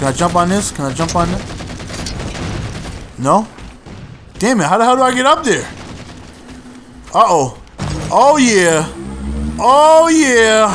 Can I jump on this? Can I jump on this? No? Damn it, how the hell do I get up there? Uh-oh. Oh, yeah. Oh, yeah.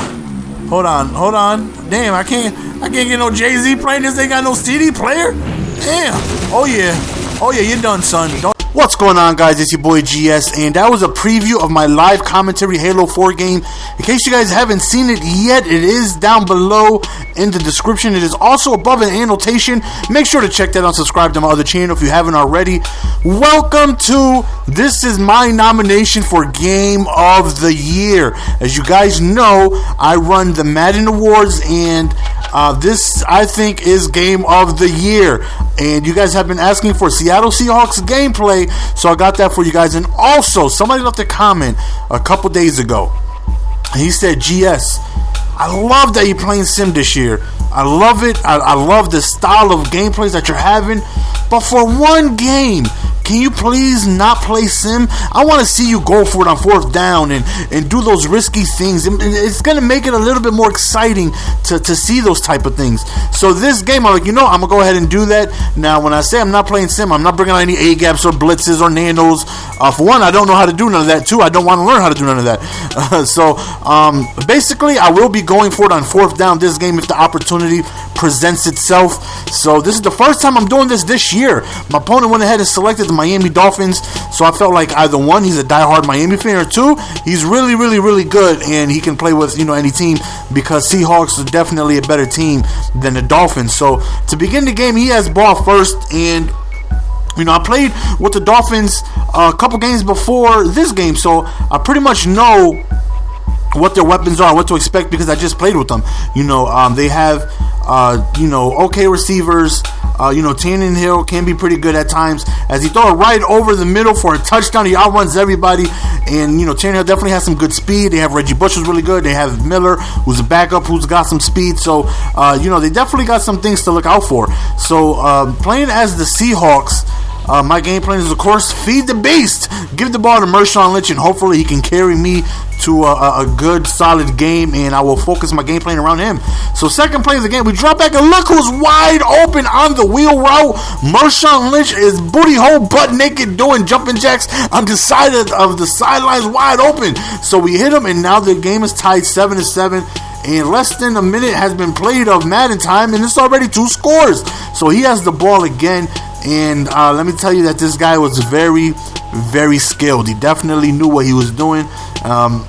Hold on. Damn, I can't get no Jay-Z playing this. They got no CD player? Damn. Oh, yeah, you're done, son. What's going on, guys? It's your boy GS, and that was a preview of my live commentary Halo 4 game. In case you guys haven't seen it yet, it is down below in the description. It is also above an annotation. Make sure to check that out and subscribe to my other channel if you haven't already. Welcome to This Is My Nomination for Game of the Year. As you guys know, I run the Madden Awards, and this, I think, is Game of the Year. And you guys have been asking for Seattle Seahawks gameplay, so I got that for you guys. And also, somebody left a comment a couple days ago. He said, GS, I love that you're playing Sim this year. I love it. I love the style of gameplays that you're having. But for one game, can you please not play Sim? I want to see you go for it on fourth down and do those risky things. And it's going to make it a little bit more exciting to see those type of things. So this game, I'm like, I'm going to go ahead and do that. Now, when I say I'm not playing Sim, I'm not bringing out any A-gaps or blitzes or nanos. For one, I don't know how to do none of that. Two, I don't want to learn how to do none of that. Basically, I will be going for it on fourth down this game if the opportunity presents itself. So this is the first time I'm doing this year. My opponent went ahead and selected the Miami Dolphins, so I felt like either one, he's a diehard Miami fan, or two, he's really, really, really good, and he can play with any team, because Seahawks are definitely a better team than the Dolphins. So to begin the game, he has ball first, and I played with the Dolphins a couple games before this game, so I pretty much know what their weapons are, what to expect, because I just played with them. They have okay receivers. Tannehill can be pretty good at times, as he throw it right over the middle for a touchdown. He outruns everybody, and Tannehill definitely has some good speed. They have Reggie Bush, who's really good. They have Miller, who's a backup, who's got some speed. So they definitely got some things to look out for. So playing as the Seahawks, my game plan is, of course, feed the beast. Give the ball to Marshawn Lynch, and hopefully he can carry me to a good, solid game, and I will focus my game plan around him. So second play of the game, we drop back, and look who's wide open on the wheel route. Marshawn Lynch is booty hole, butt naked, doing jumping jacks on the side of the sidelines, wide open. So we hit him, and now the game is tied 7-7. And less than a minute has been played of Madden time, and it's already 2 scores. So he has the ball again, and let me tell you that this guy was very, very skilled. He definitely knew what he was doing.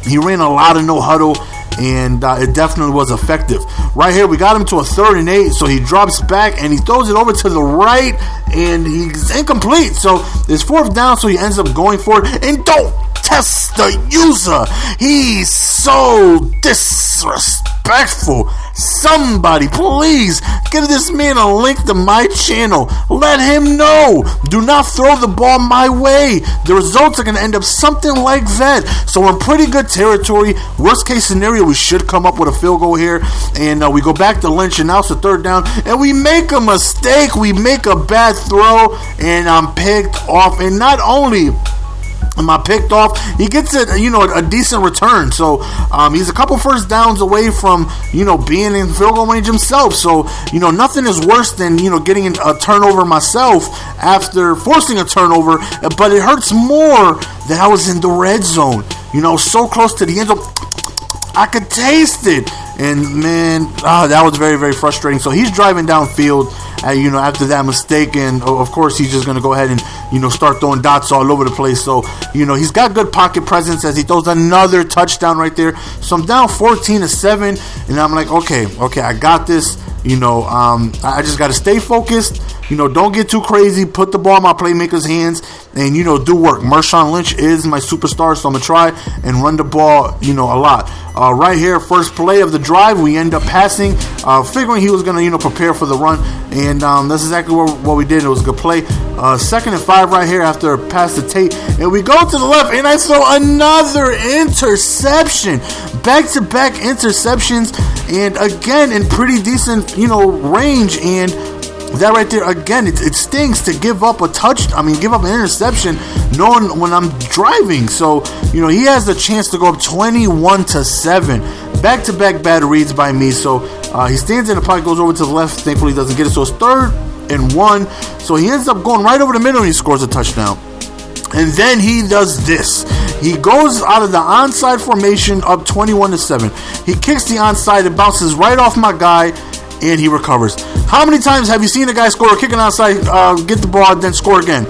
He ran a lot of no huddle, and it definitely was effective. Right here, we got him to a 3rd and 8, so he drops back, and he throws it over to the right, and he's incomplete. So it's 4th down, so he ends up going for it, and don't test the user. He's so disrespectful. Somebody, please give this man a link to my channel. Let him know. Do not throw the ball my way. The results are going to end up something like that. So we're in pretty good territory. Worst case scenario, we should come up with a field goal here. And we go back to Lynch, and now it's a 3rd down. And we make a mistake. We make a bad throw, and I'm picked off. And not only am I picked off, he gets a decent return. So he's a couple first downs away from being in field goal range himself. So nothing is worse than getting a turnover myself after forcing a turnover, but it hurts more that I was in the red zone, so close to the end zone. I could taste it, and man, that was very, very frustrating. So he's driving downfield, after that mistake, and of course he's just gonna go ahead and start throwing dots all over the place. So he's got good pocket presence, as he throws another touchdown right there. So I'm down 14-7, and I'm like, okay, I got this. I just got to stay focused. Don't get too crazy. Put the ball in my playmaker's hands, and do work. Marshawn Lynch is my superstar, so I'm gonna try and run the ball, a lot. Right here, first play of the drive, we end up passing, figuring he was gonna, prepare for the run, and that's exactly what we did. It was a good play. 2nd and 5 right here after a pass to Tate, and we go to the left, and I throw another interception. Back-to-back interceptions, and again in pretty decent, range, and that right there, again, it stings to give up an interception, knowing when I'm driving. So, he has the chance to go up 21-7. Back-to-back bad reads by me. So, He stands in the pocket, goes over to the left. Thankfully, he doesn't get it. So it's 3rd and 1. So he ends up going right over the middle and he scores a touchdown. And then he does this. He goes out of the onside formation up 21-7. He kicks the onside. It bounces right off my guy, and he recovers. How many times have you seen a guy score, kick an onside, get the ball, then score again?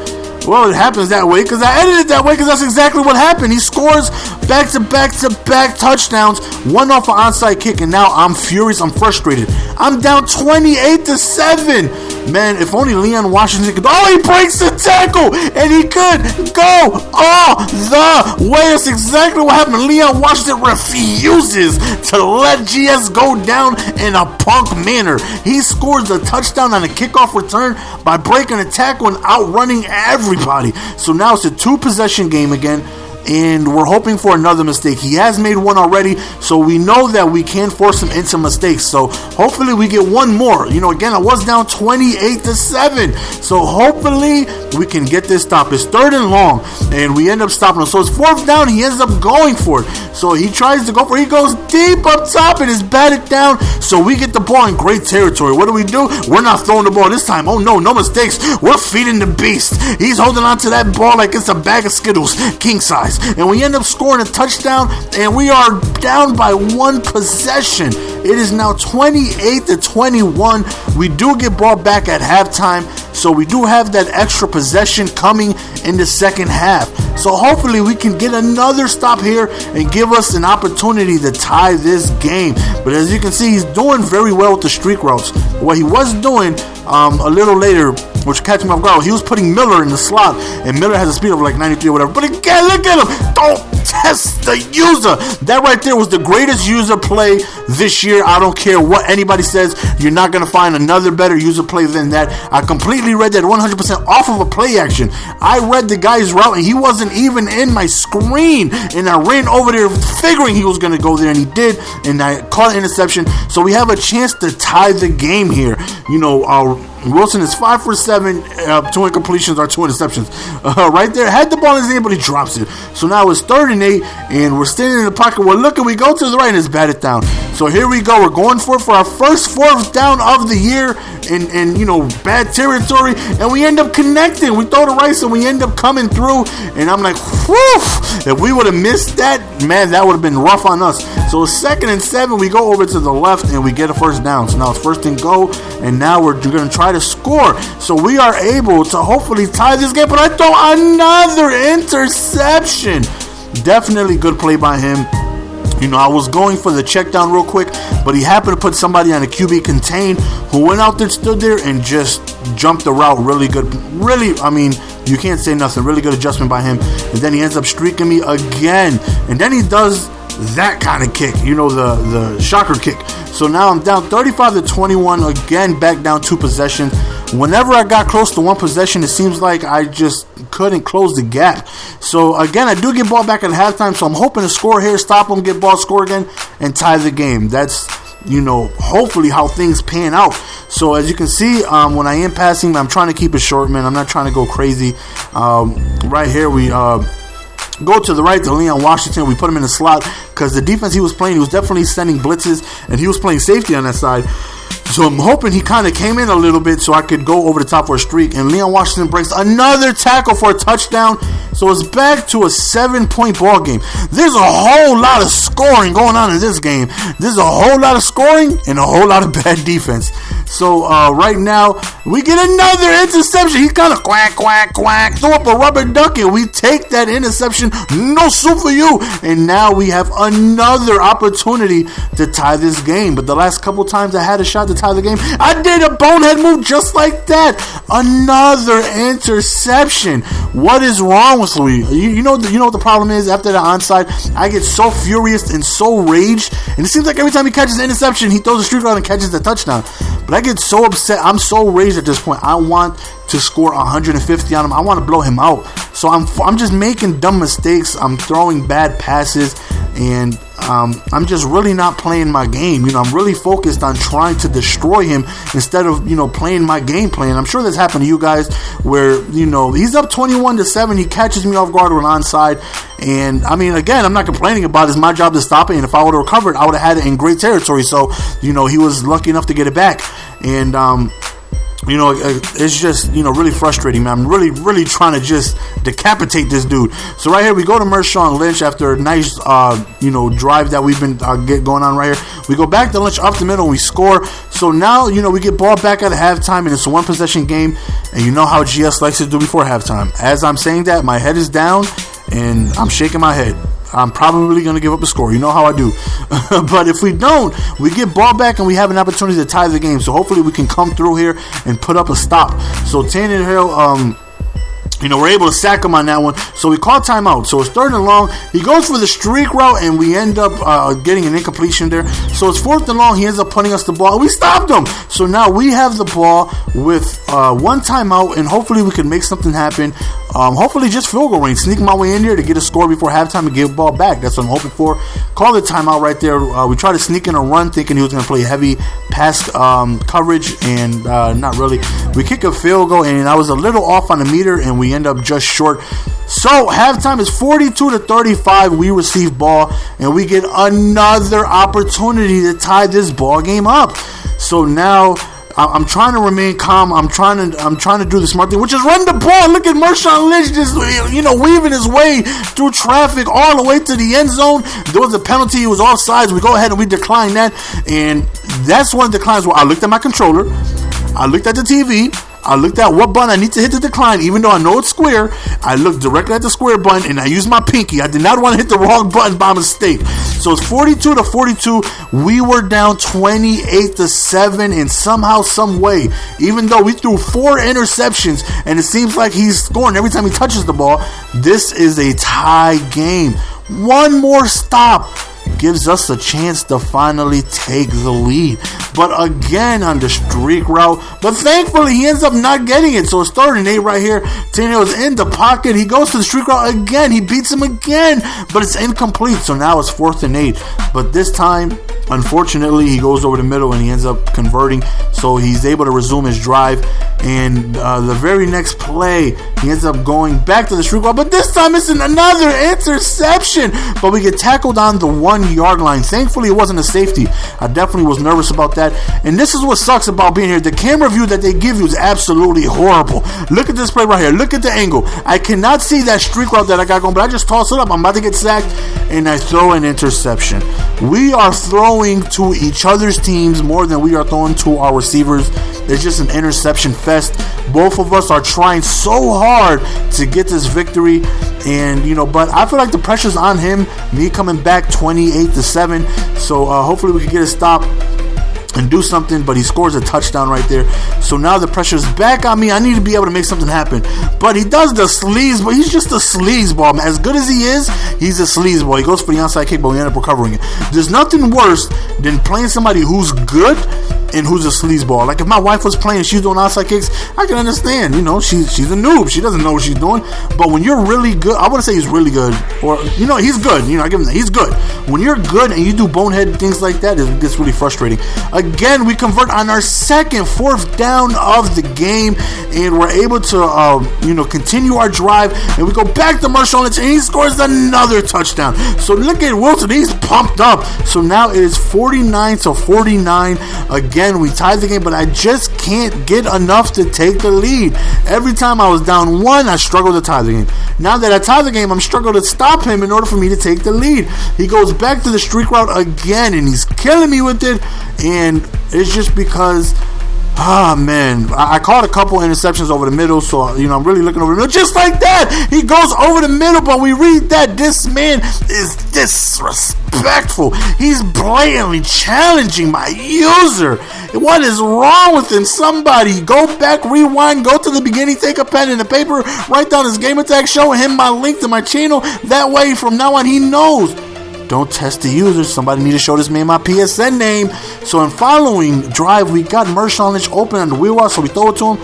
Well, it happens that way because I edited it that way because that's exactly what happened. He scores back-to-back touchdowns, one off an onside kick, and now I'm furious. I'm frustrated. I'm down 28-7. Man, if only Leon Washington could. Oh, he breaks the tackle, and he could go all the way. That's exactly what happened. Leon Washington refuses to let GS go down in a punk manner. He scores a touchdown on a kickoff return by breaking a tackle and outrunning everybody. So now it's a 2-possession game again. And we're hoping for another mistake. He has made one already, so we know that we can force him into mistakes. So hopefully we get one more. Again, I was down 28-7. So hopefully we can get this stop. It's 3rd and long, and we end up stopping him. So it's 4th down. He ends up going for it. So he tries to go for it. He goes deep up top and is batted down. So we get the ball in great territory. What do? We're not throwing the ball this time. Oh no mistakes. We're feeding the beast. He's holding on to that ball like it's a bag of Skittles, king size. And we end up scoring a touchdown, and we are down by 1 possession. It is now 28-21. We do get ball back at halftime, so we do have that extra possession coming in the second half. So hopefully we can get another stop here and give us an opportunity to tie this game. But as you can see, he's doing very well with the streak routes. What he was doing a little later, which catch me off guard, he was putting Miller in the slot, and Miller has a speed of like 93 or whatever. But again, look at him. Don't test the user. That right there was the greatest user play this year. I don't care what anybody says. You're not going to find another better user play than that. I completely read that 100% off of a play action. I read the guy's route, and he wasn't even in my screen. And I ran over there figuring he was going to go there, and he did. And I caught an interception. So we have a chance to tie the game here. Wilson is 5 for 7, 2 incompletions or 2 interceptions. Right there, had the ball in his hand, but he drops it. So now it's 3rd and 8, and we're standing in the pocket. We're looking, we go to the right, and it's batted down. So here we go. We're going for our first 4th down of the year in bad territory, and we end up connecting. We throw the right, so we end up coming through, and I'm like, whew, if we would have missed that, man, that would have been rough on us. So it's 2nd and 7. We go over to the left, and we get a 1st down. So now it's 1st and go, and now we're going to try to score. So we are able to hopefully tie this game, but I throw another interception. Definitely good play by him. I was going for the check down real quick, but he happened to put somebody on a QB contain who went out there, stood there, and just jumped the route really good. Really, you can't say nothing. Really good adjustment by him. And then he ends up streaking me again. And then he does that kind of kick, the shocker kick. So now I'm down 35-21, again, back down 2 possessions. Whenever I got close to 1 possession, it seems like I just couldn't close the gap. So again, I do get ball back at halftime, so I'm hoping to score here, stop them, get ball, score again, and tie the game. That's, hopefully how things pan out. So as you can see, when I am passing, I'm trying to keep it short, man. I'm not trying to go crazy. Right here, we go to the right to Leon Washington. We put him in the slot because the defense he was playing, he was definitely sending blitzes, and he was playing safety on that side. So I'm hoping he kind of came in a little bit so I could go over the top for a streak. And Leon Washington breaks another tackle for a touchdown. So it's back to a 7-point ball game. There's a whole lot of scoring going on in this game. There's a whole lot of scoring and a whole lot of bad defense. So right now, we get another interception. He's kind of quack, throw up a rubber ducky. We take that interception. No soup for you. And now we have another opportunity to tie this game. But the last couple times I had a shot to tie the game, I did a bonehead move just like that. Another interception. What is wrong with Louis? You know what the problem is? After the onside, I get so furious and so raged, and it seems like every time he catches an interception, he throws a streak around and catches the touchdown. But I get so upset. I'm so raged at this point. I want to score 150 on him. I want to blow him out. So I'm just making dumb mistakes. I'm throwing bad passes. and I'm just really not playing my game. I'm really focused on trying to destroy him instead of, playing my game plan. I'm sure this happened to you guys where, he's up 21-7. He catches me off guard with an onside. And, again, I'm not complaining about it. It's my job to stop it. And if I would have recovered, I would have had it in great territory. So, he was lucky enough to get it back. And, it's just, really frustrating, man. I'm really, really trying to just decapitate this dude. So right here, we go to Marshawn Lynch after a nice, drive that we've been going on right here. We go back to Lynch up the middle and we score. So now, we get ball back at halftime and it's a one-possession game. And you know how GS likes to do before halftime. As I'm saying that, my head is down and I'm shaking my head. I'm probably going to give up a score. You know how I do. But if we don't, we get ball back and we have an opportunity to tie the game. So hopefully we can come through here and put up a stop. So Tannehill, we're able to sack him on that one. So we call timeout. So it's 3rd and long. He goes for the streak route, and we end up getting an incompletion there. So it's 4th and long. He ends up punting us the ball. We stopped him. So now we have the ball with one timeout, and hopefully we can make something happen. Hopefully just field goal range. Sneak my way in there to get a score before halftime and give the ball back. That's what I'm hoping for. Call the timeout right there. We tried to sneak in a run thinking he was going to play heavy pass coverage, and not really. We kick a field goal, and I was a little off on the meter, and we end up just short. So halftime is 42-35. We receive ball, and we get another opportunity to tie this ball game up. So now I'm trying to remain calm. I'm trying to do the smart thing, which is run the ball. Look at Marshawn Lynch just weaving his way through traffic all the way to the end zone. There was a penalty. It was offsides. We go ahead and we decline that, and that's one of the declines where I looked at my controller, I looked at the TV, I looked at what button I need to hit the decline, even though I know it's square. I looked directly at the square button and I used my pinky. I did not want to hit the wrong button by mistake. So it's 42-42. We were down 28-7, and somehow, some way, even though we threw 4 interceptions and it seems like he's scoring every time he touches the ball, this is a tie game. One more stop gives us a chance to finally take the lead. But again, on the streak route. But thankfully, he ends up not getting it. So it's 3rd and 8 right here. Tannehill is in the pocket. He goes to the streak route again. He beats him again. But it's incomplete. So now it's 4th and 8. But this time, unfortunately, he goes over the middle and he ends up converting. So he's able to resume his drive. And the very next play, he ends up going back to the streak route. But this time, it's another interception. But we get tackled on the 1-yard line. Thankfully, it wasn't a safety. I definitely was nervous about that. And this is what sucks about being here. The camera view that they give you is absolutely horrible. Look at this play right here. Look at the angle. I cannot see that streak route that I got going, but I just toss it up. I'm about to get sacked, and I throw an interception. We are throwing to each other's teams more than we are throwing to our receivers. It's just an interception fest. Both of us are trying so hard to get this victory, and but I feel like the pressure's on him. Me coming back 28-7. So hopefully we can get a stop and do something, but he scores a touchdown right there. So now the pressure's back on me. I need to be able to make something happen. But he does the sleaze, but he's just a sleazeball, man. As good as he is, he's a sleazeball. He goes for the onside kick, but we end up recovering it. There's nothing worse than playing somebody who's good and who's a sleazeball. Like if my wife was playing and she's doing onside kicks, I can understand. She's a noob. She doesn't know what she's doing. But when you're really good, I wouldn't say he's really good, or he's good. I give him that. He's good. When you're good and you do bonehead things like that, it gets really frustrating. Again, we convert on our second 4th down of the game, and we're able to continue our drive, and we go back to Marshawn Lynch, and he scores another touchdown. So look at Wilson. He's pumped up. So now it is 49-49. Again, we tied the game, but I just can't get enough to take the lead. Every time I was down 1, I struggled to tie the game. Now that I tie the game, I'm struggling to stop him in order for me to take the lead. He goes back to the streak route again, and he's killing me with it, and it's just because man, I caught a couple interceptions over the middle, so I'm really looking over the middle. Just like that, he goes over the middle, but we read that this man is disrespectful. He's blatantly challenging my user. What is wrong with him? Somebody go back, rewind, go to the beginning, take a pen and a paper, write down his game attack, showing him my link to my channel. That way, from now on, he knows. Don't test the user. Somebody need to show this man my PSN name. So in following drive, we got Marshawn Lynch open on the wheel route, so we throw it to him.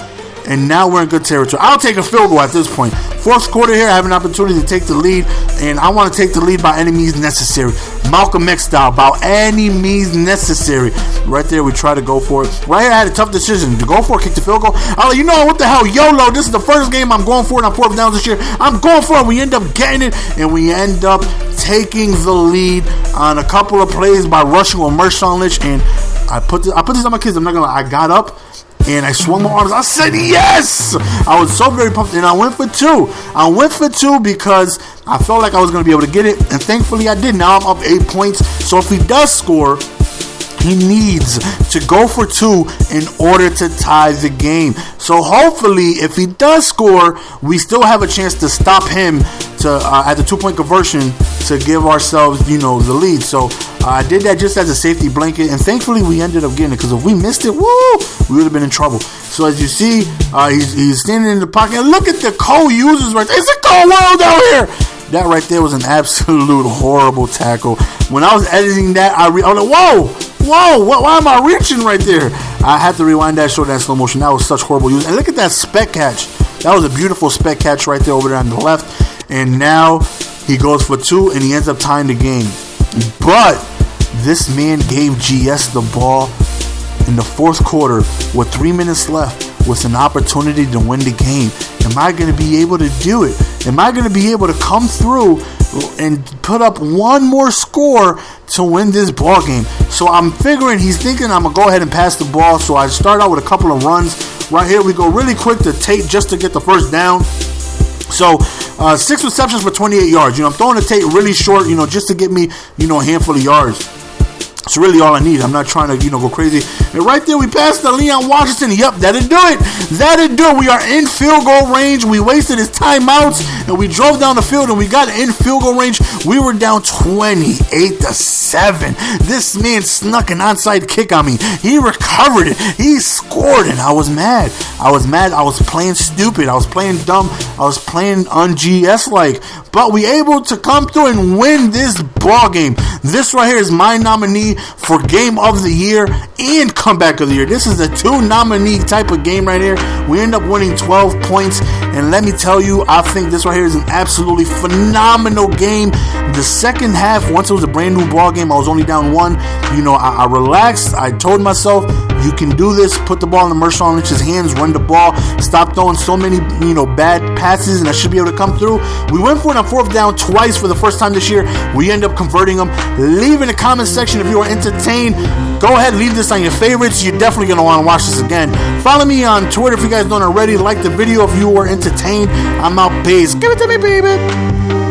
and now we're in good territory. I'll take a field goal at this point. Fourth quarter here, I have an opportunity to take the lead, and I want to take the lead by any means necessary. Malcolm X style, by any means necessary. Right there, we try to go for it. Right here, I had a tough decision to go for it, kick the field goal. I like, you know what the hell, YOLO, this is the first game I'm going for it on fourth downs this year. I'm going for it. We end up getting it, and we end up taking the lead on a couple of plays by rushing with Marshawn Lynch, and I put this on my kids. I'm not gonna lie. I got up and I swung my arms. I said yes. I was so very pumped, and I went for two. I went for two because I felt like I was gonna be able to get it, and thankfully I did. Now I'm up 8 points. So if he does score, he needs to go for two in order to tie the game. So hopefully, if he does score, we still have a chance to stop him to at the 2-point conversion to give ourselves, the lead. So I did that just as a safety blanket, and thankfully we ended up getting it, because if we missed it, we would have been in trouble. So as you see, he's standing in the pocket. And look at the co-users right there. It's a cold world out here. That right there was an absolute horrible tackle. When I was editing that, I was like, whoa, why am I reaching right there? I had to rewind that, show that slow motion. That was such horrible use. And look at that spec catch. That was a beautiful spec catch right there over there on the left. And now he goes for two, and he ends up tying the game. But this man gave GS the ball in the fourth quarter with 3 minutes left with an opportunity to win the game. Am I going to be able to do it? Am I going to be able to come through and put up one more score to win this ball game? So I'm figuring he's thinking I'm going to go ahead and pass the ball. So I start out with a couple of runs. Right here we go really quick to Tate just to get the first down. So 6 receptions for 28 yards. I'm throwing the Tate really short, just to get me, a handful of yards. It's really all I need. I'm not trying to, go crazy. And right there, we passed to Leon Washington. Yep, that'd do it. That'd do it. We are in field goal range. We wasted his timeouts, and we drove down the field, and we got in field goal range. We were down 28-7. This man snuck an onside kick on me. He recovered it. He scored, and I was mad. I was playing stupid. I was playing dumb. I was playing un-GS-like. But we able to come through and win this ball game. This right here is my nominee for Game of the Year and Comeback of the Year. This is a 2-nominee type of game right here. We end up winning 12 points, and let me tell you, I think this right here is an absolutely phenomenal game. The second half, once it was a brand new ball game, I was only down 1. I relaxed. I told myself, you can do this. Put the ball in the Marshawn Lynch's hands, run the ball, stop throwing so many, bad passes, and I should be able to come through. We went for it on fourth down twice for the first time this year. We end up converting them. Leave in the comment section if you are entertained. Go ahead, leave this on your favorites. You're definitely going to want to watch this again. Follow me on Twitter if you guys don't already. Like the video if you were entertained. I'm out, peace. Give it to me, baby.